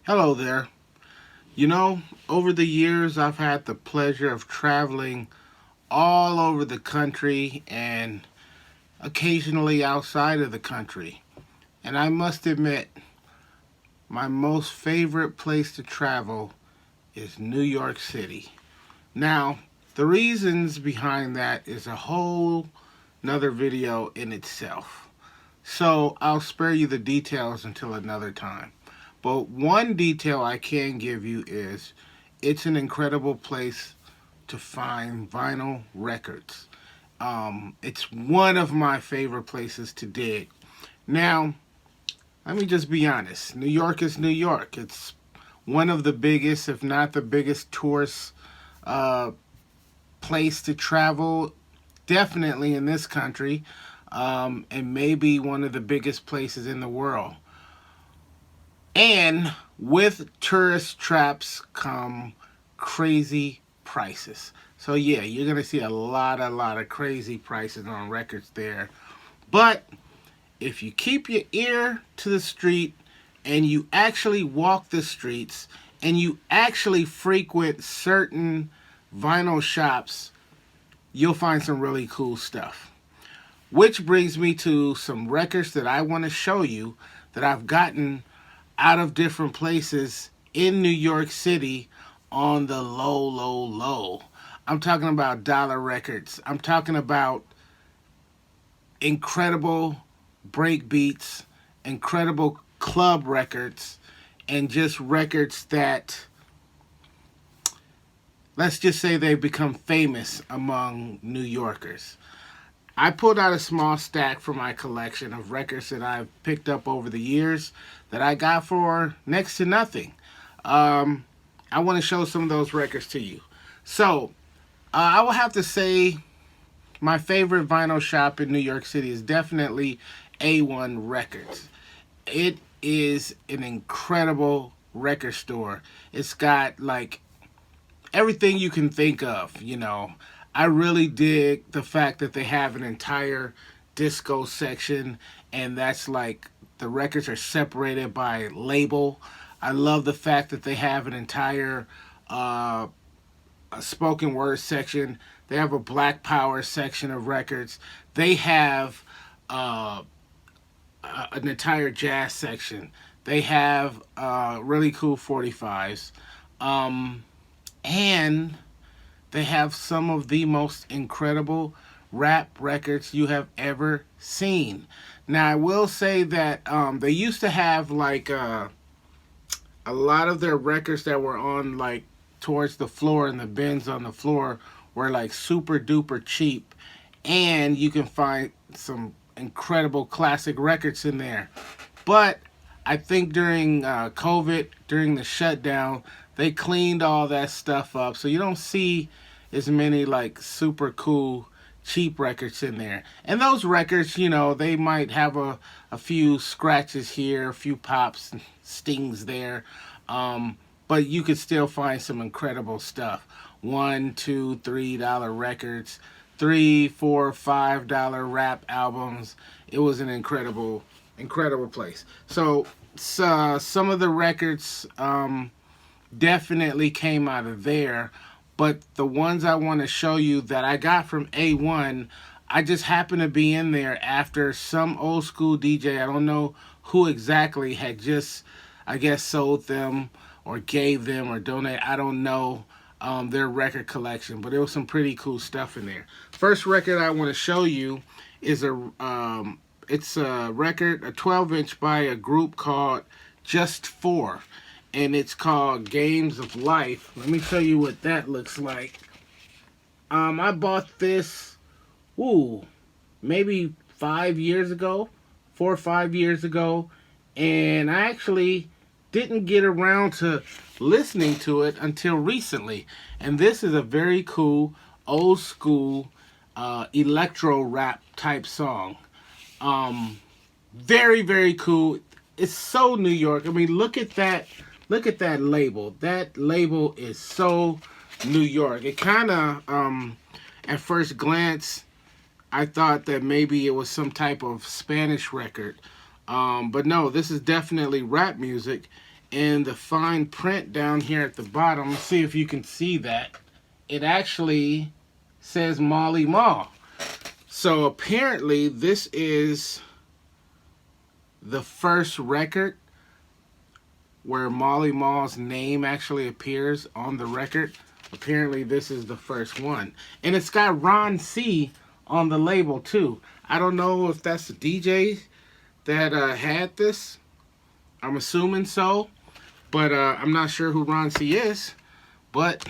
Hello there. You know, over the years, I've had the pleasure of traveling all over the country and occasionally outside of the country. And I must admit, my most favorite place to travel is New York City. Now, the reasons behind that is a whole another video in itself. So I'll spare you the details until another time. But one detail I can give you is it's an incredible place to find vinyl records. It's one of my favorite places to dig. Now, let me just be honest. New York is New York. It's one of the biggest, if not the biggest, tourist uh, place to travel, definitely in this country, and maybe one of the biggest places in the world. And with tourist traps come crazy prices. So yeah, you're gonna see a lot of crazy prices on records there. But if you keep your ear to the street and you actually walk the streets and you actually frequent certain vinyl shops, you'll find some really cool stuff. Which brings me to some records that I want to show you that I've gotten out of different places in New York City on the low. I'm talking about dollar records. I'm talking about incredible break beats, incredible club records, and just records that, let's just say, they've become famous among New Yorkers. I pulled out a small stack from my collection of records that I've picked up over the years that I got for next to nothing. Um, I want to show some of those records to you. So, I will have to say my favorite vinyl shop in New York City is definitely A1 Records. It is an incredible record store. It's got like everything you can think of. I really dig the fact that they have an entire disco section, and that's like the records are separated by label. I love the fact that they have an entire spoken word section. They have a Black Power section of records. They have uh, an entire jazz section. They have really cool 45s. Um, and they have some of the most incredible rap records you have ever seen. Now, I will say that they used to have like a lot of their records that were on like towards the floor and the bins on the floor were like super duper cheap. And you can find some incredible classic records in there. But I think during COVID, during the shutdown, they cleaned all that stuff up. So you don't see as many like super cool cheap records in there. And those records, they might have a few scratches here, a few pops, stings there. But you could still find some incredible stuff. $1, $2, $3 records, three, four, $5 rap albums. It was an incredible place. So, some of the records definitely came out of there, but the ones I want to show you that I got from A1, I just happened to be in there after some old school DJ, I don't know who exactly, had just, I guess, sold them or gave them or donate, I don't know, their record collection, but there was some pretty cool stuff in there. First record I want to show you is it's a record, a 12-inch by a group called Just Four, and it's called Games of Life. Let me show you what that looks like. I bought this, ooh, maybe 5 years ago, 4 or 5 years ago, and I actually didn't get around to listening to it until recently. And this is a very cool, old school, electro rap type song. Um, very cool. It's so New York. I mean, look at that. Look at that label. That label is so New York. It kind of, at first glance, I thought that maybe it was some type of Spanish record. But no, this is definitely rap music. And the fine print down here at the bottom, let's see if you can see that. It actually says Molly Mall. So apparently this is the first record where Molly Mall's name actually appears on the record. Apparently this is the first one. And it's got Ron C on the label too. I don't know if that's the DJ that had this. I'm assuming so. But I'm not sure who Ron C is. But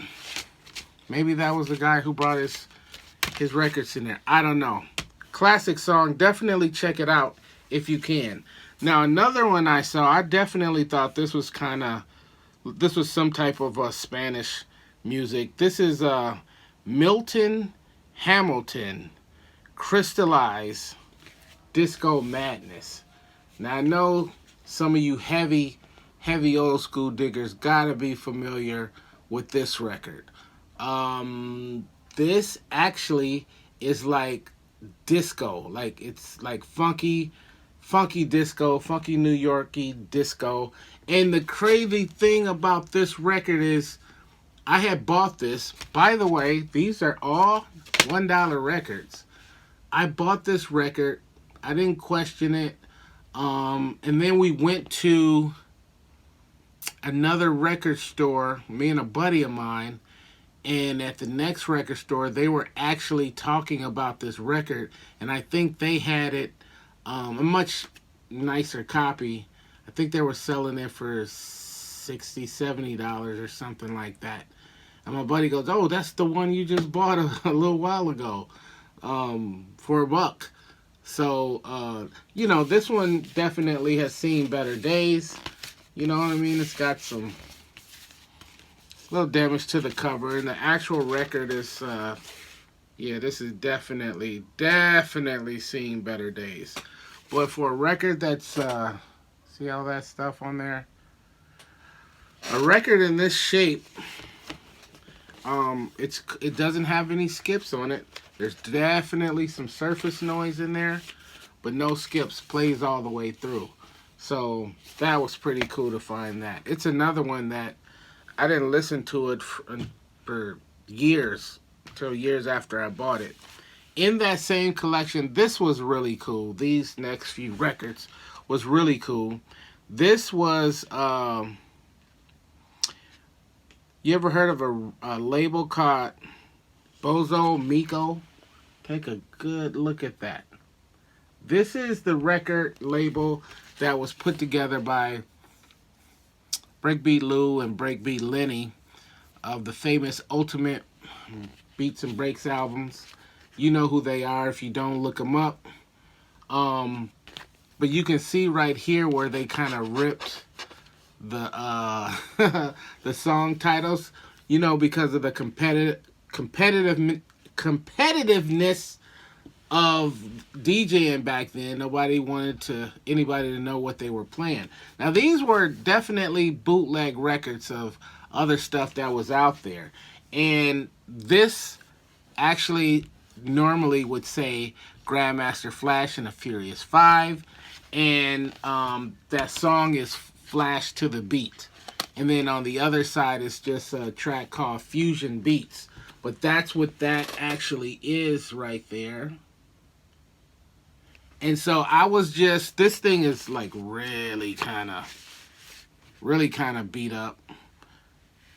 maybe that was the guy who brought his records in there. I don't know. Classic song. Definitely check it out if you can. Now another one I saw, I definitely thought this was some type of Spanish music. This is Milton Hamilton, Crystallize Disco Madness. Now I know some of you heavy old school diggers gotta be familiar with this record. This actually is like disco, like it's like funky disco, funky New Yorky disco. And the crazy thing about this record is I had bought this. By the way, these are all $1 records. I bought this record. I didn't question it. And then we went to another record store, me and a buddy of mine, and at the next record store, they were actually talking about this record, and I think they had it, a much nicer copy. I think they were selling it for $60, $70 or something like that. And my buddy goes, "Oh, that's the one you just bought a little while ago, for $1." So, you know, this one definitely has seen better days. You know what I mean? It's got some little damage to the cover, and the actual record is, yeah, this is definitely seen better days. But for a record that's, see all that stuff on there? A record in this shape, it doesn't have any skips on it. There's definitely some surface noise in there, but no skips. Plays all the way through. So that was pretty cool to find that. It's another one that I didn't listen to it for years, until years after I bought it. In that same collection, this was really cool. These next few records was really cool. This was, you ever heard of a label called Bozo Miko? Take a good look at that. This is the record label that was put together by Breakbeat Lou and Breakbeat Lenny of the famous Ultimate Beats and Breaks albums. You know who they are if you don't look them up. But you can see right here where they kind of ripped the the song titles, you know, because of the competitiveness of DJing back then. Nobody wanted anybody to know what they were playing. Now these were definitely bootleg records of other stuff that was out there, and this actually normally would say Grandmaster Flash and the Furious 5, and that song is Flash to the Beat, and then on the other side is just a track called Fusion Beats. But that's what that actually is right there. And so I was just, this thing is like really kind of beat up.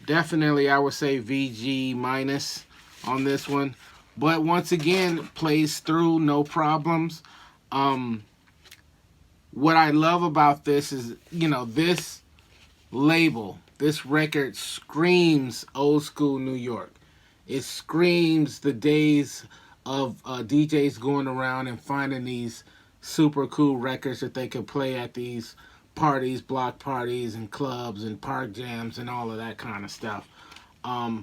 Definitely I would say VG minus on this one. But once again, plays through, no problems. What I love about this is, you know, this label, this record screams old school New York. It screams the days of DJs going around and finding these super cool records that they could play at these parties, block parties and clubs and park jams and all of that kind of stuff.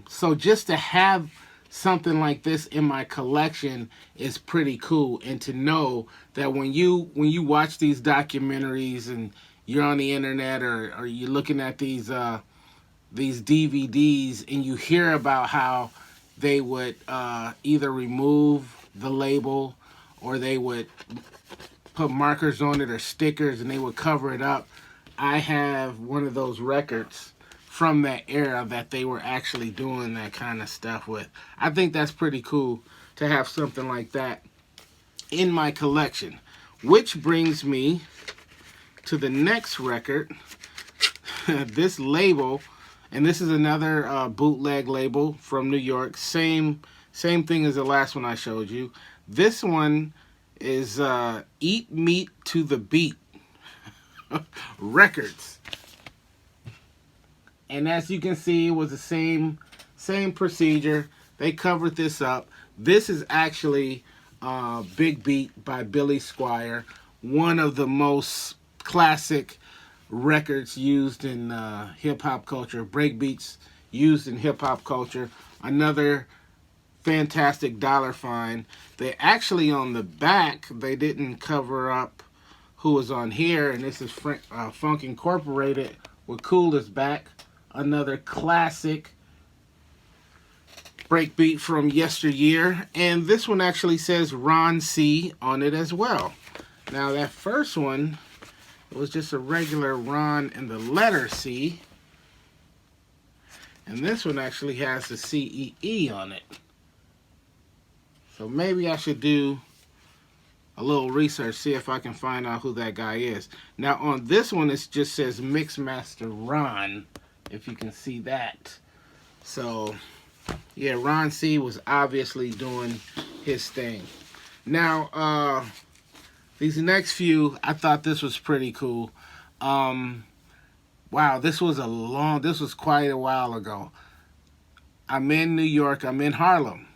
So just to have something like this in my collection is pretty cool, and to know that when you watch these documentaries and you're on the internet or you're looking at these DVDs and you hear about how they would either remove the label or they would put markers on it or stickers and they would cover it up. I have one of those records from that era that they were actually doing that kind of stuff with. I think that's pretty cool to have something like that in my collection. Which brings me to the next record. This label, and this is another bootleg label from New York. Same thing as the last one I showed you. This one is Eat Meat to the Beat Records. And as you can see, it was the same procedure. They covered this up. This is actually Big Beat by Billy Squier, one of the most classic records used in hip-hop culture, breakbeats used in hip-hop culture. Another fantastic dollar find. They actually, on the back, they didn't cover up who was on here, and this is Funk Incorporated with Cool is Back, another classic breakbeat from yesteryear. And this one actually says Ron C on it as well. Now that first one, it was just a regular Ron and the letter C. And this one actually has the CEE on it. So maybe I should do a little research, see if I can find out who that guy is. Now on this one, it just says Mixmaster Ron, if you can see that. So yeah, Ron C was obviously doing his thing. Now, these next few, I thought this was pretty cool. Wow, this was quite a while ago. I'm in New York, I'm in Harlem.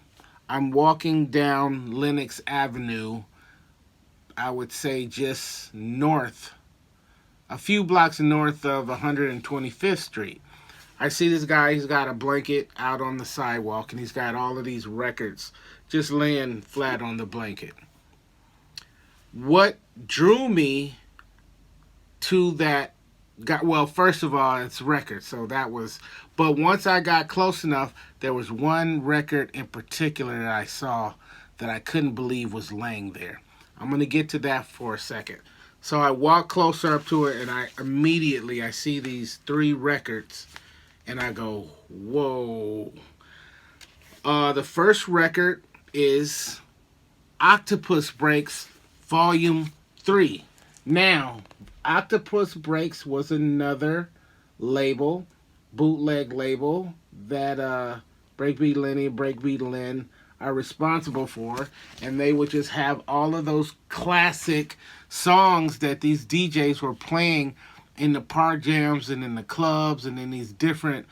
I'm walking down Lenox Avenue, I would say just north, a few blocks north of 125th Street. I see this guy, he's got a blanket out on the sidewalk, and he's got all of these records just laying flat on the blanket. What drew me to that, well, first of all, it's records, so that was, but once I got close enough, there was one record in particular that I saw that I couldn't believe was laying there. I'm going to get to that for a second. So I walk closer up to it, and I see these 3 records, and I go, whoa. The first record is Octopus Breaks Volume 3. Now, Octopus Breaks was another label, bootleg label, that Breakbeat Lenny and Breakbeat Lynn are responsible for, and they would just have all of those classic songs that these DJs were playing in the park jams and in the clubs and in these different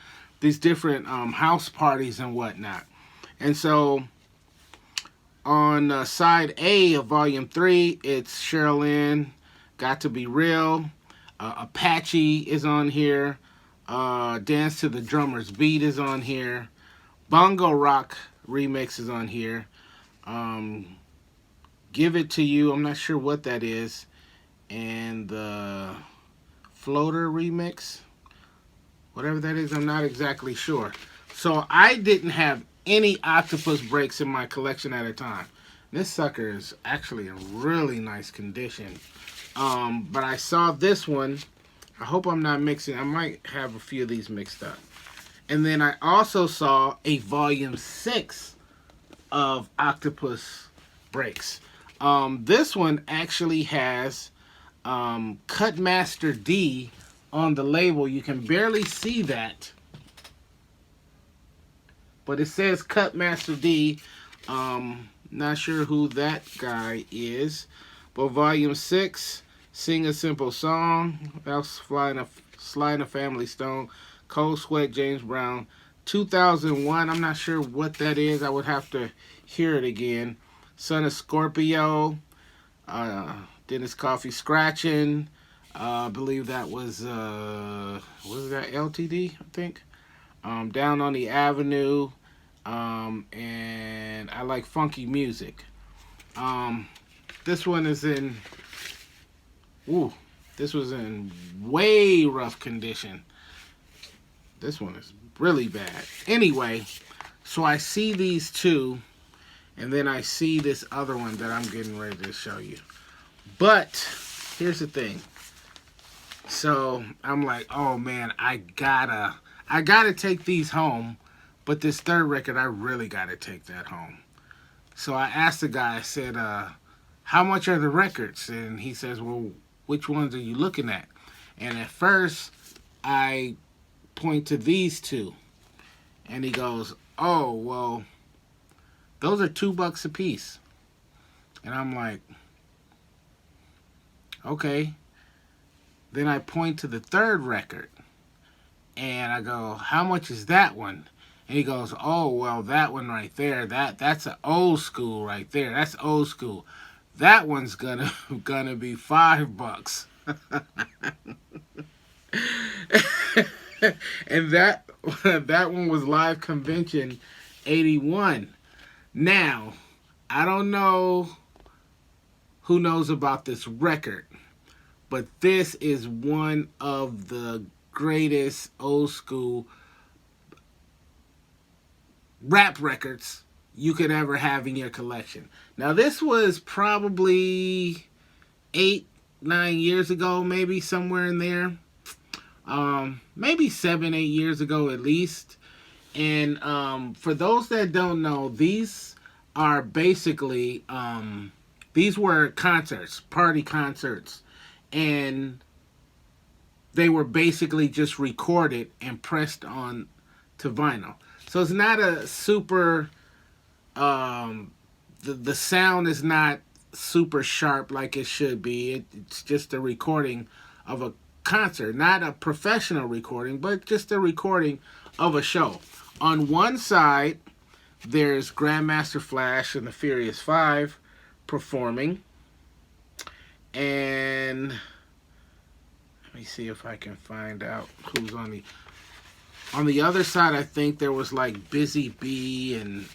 house parties and whatnot. And so on side A of Volume 3, it's Sherilyn, Got to Be Real, Apache is on here, Dance to the Drummer's Beat is on here, Bongo Rock remix is on here, Give It to You, I'm not sure what that is, and the Floater remix, whatever that is, I'm not exactly sure. So I didn't have any Octopus Breaks in my collection at a time. This sucker is actually in really nice condition. But I saw this one. I hope I'm not mixing. I might have a few of these mixed up. And then I also saw a Volume 6 of Octopus Breaks. This one actually has Cutmaster D on the label. You can barely see that, but it says Cutmaster D. Not sure who that guy is, but Volume 6, Sing a Simple Song, that's Sliding a Family Stone, Cold Sweat, James Brown, 2001, I'm not sure what that is, I would have to hear it again, Son of Scorpio, Dennis Coffee Scratching, I believe that was that LTD, I think, Down on the Avenue, and I Like Funky Music. This one is in, this was in way rough condition. This one is really bad. Anyway, so I see these 2, and then I see this other one that I'm getting ready to show you. But here's the thing. So I'm like, oh man, I gotta take these home. But this third record, I really gotta take that home. So I asked the guy, I said, how much are the records? And he says, well, which ones are you looking at? And at first, I point to these two. And he goes, oh, well, those are $2 a piece. And I'm like, okay. Then I point to the third record. And I go, how much is that one? And he goes, oh, well, that one right there, that's an old school right there. That's old school. That one's gonna be $5. And that one was Live Convention 81. Now, I don't know who knows about this record, but this is one of the greatest old school rap records you could ever have in your collection. Now, this was probably 8, 9 years ago, maybe somewhere in there. Maybe 7, 8 years ago at least. And for those that don't know, these are basically these were concerts, party concerts, and they were basically just recorded and pressed on to vinyl. So it's not a super the sound is not super sharp like it should be. It's just a recording of a concert, not a professional recording, but just a recording of a show. On one side, there's Grandmaster Flash and the Furious Five performing, and let me see if I can find out who's on the other side. I think there was like Busy Bee and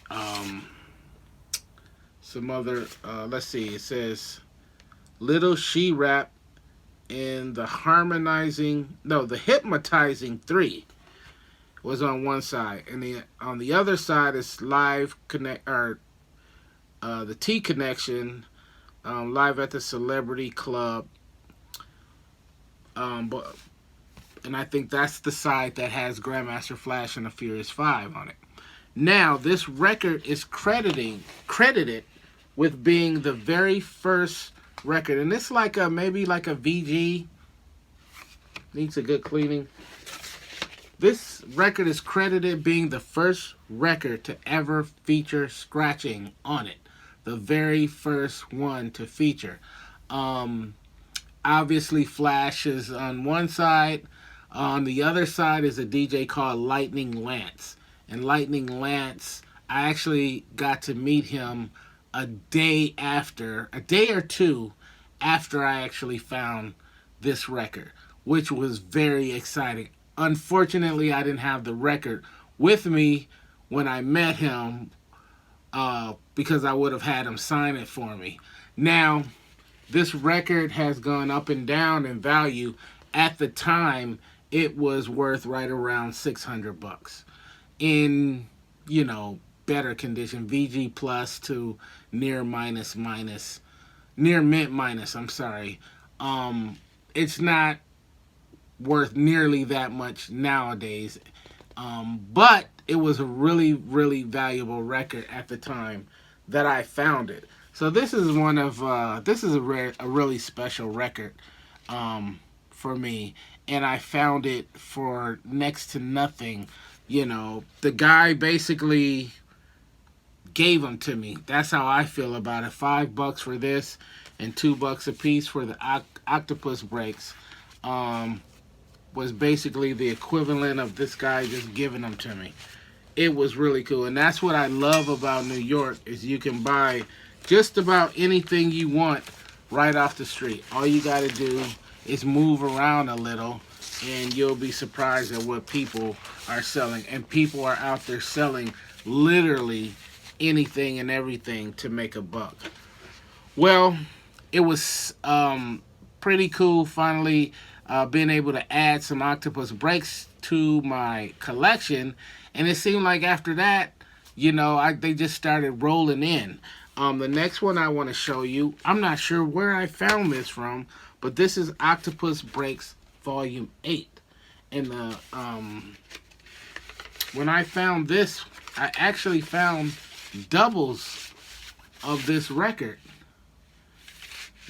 some other. Let's see. It says Little She Rap in the the Hypnotizing 3 was on one side, and on the other side is Live Connect or the T Connection, live at the Celebrity Club. But and I think that's the side that has Grandmaster Flash and the Furious Five on it. Now, this record is credited with being the very first record, and it's like maybe like a VG. Needs a good cleaning. This record is credited being the first record to ever feature scratching on it. The very first one to feature. Obviously, Flash is on one side. On the other side is a DJ called Lightning Lance. And Lightning Lance, I actually got to meet him a day or two after I actually found this record, which was very exciting. Unfortunately, I didn't have the record with me when I met him because I would have had him sign it for me. Now, this record has gone up and down in value. At the time, it was worth right around $600 in, better condition, VG plus to near mint minus, I'm sorry. It's not worth nearly that much nowadays. But it was a really, really valuable record at the time that I found it. So this is a really special record for me, and I found it for next to nothing. The guy basically gave them to me. That's how I feel about it. $5 for this and $2 a piece for the Octopus breaks. Was basically the equivalent of this guy just giving them to me. It was really cool, and that's what I love about New York is you can buy just about anything you want right off the street. All you got to do is move around a little, and you'll be surprised at what people are selling. And people are out there selling literally anything and everything to make a buck. Well, it was pretty cool finally being able to add some Octopus breaks to my collection, and it seemed like after that, they just started rolling in. The next one I want to show you, I'm not sure where I found this from, but this is Octopus breaks Volume 8. And when I found this, I actually found doubles of this record,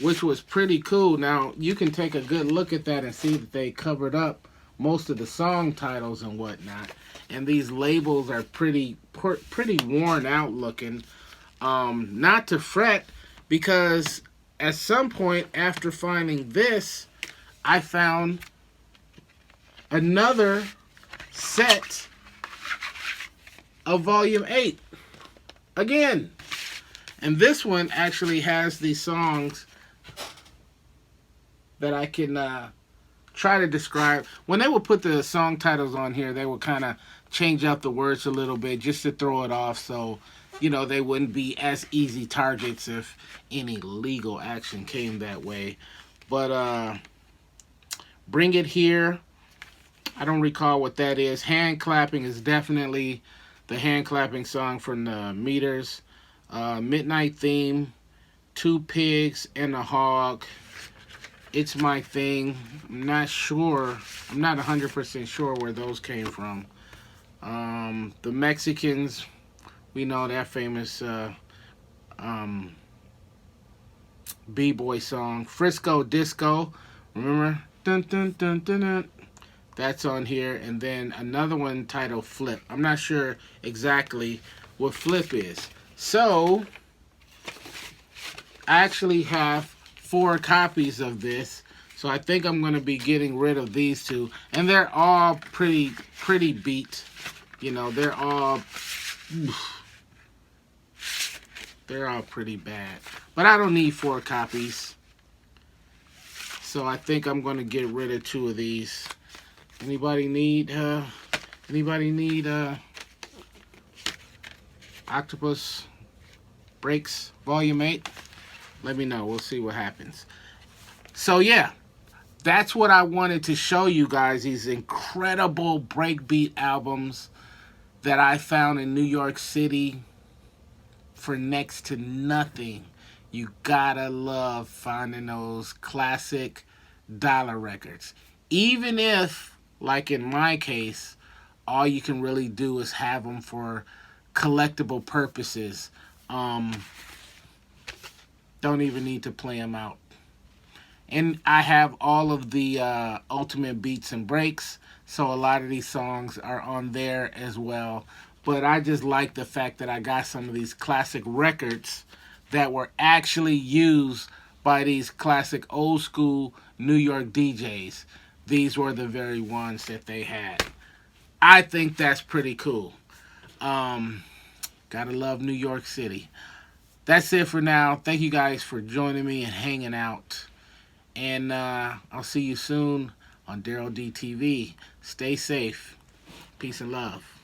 which was pretty cool. Now, you can take a good look at that and see that they covered up most of the song titles and whatnot. And these labels are pretty worn out looking. Not to fret, because at some point after finding this, I found another set of Volume 8 again. And this one actually has these songs that I can try to describe. When they would put the song titles on here, they would kind of change up the words a little bit just to throw it off, so you know they wouldn't be as easy targets if any legal action came that way. But Bring It Here, I don't recall what that is. Hand Clapping is definitely the hand clapping song from the Meters. Midnight Theme, Two Pigs and a Hog, It's My Thing. I'm not 100% sure where those came from. The Mexicans, we know that famous B-boy song. Frisco Disco, remember? Dun, dun, dun, dun, dun. That's on here. And then another one titled Flip. I'm not sure exactly what Flip is. So, I actually have 4 copies of this. So I think I'm going to be getting rid of these 2. And they're all pretty beat. You know, they're all pretty bad. But I don't need 4 copies. So I think I'm going to get rid of 2 of these. Anybody need Octopus Breaks Volume 8? Let me know. We'll see what happens. So yeah, that's what I wanted to show you guys. These incredible breakbeat albums that I found in New York City for next to nothing. You gotta love finding those classic dollar records. Even if, like in my case, all you can really do is have them for collectible purposes. Don't even need to play them out. And I have all of the ultimate beats and breaks, so a lot of these songs are on there as well. But I just like the fact that I got some of these classic records that were actually used by these classic old school New York DJs. These were the very ones that they had. I think that's pretty cool. Gotta love New York City. That's it for now. Thank you guys for joining me and hanging out. And I'll see you soon on Daryl D TV. Stay safe. Peace and love.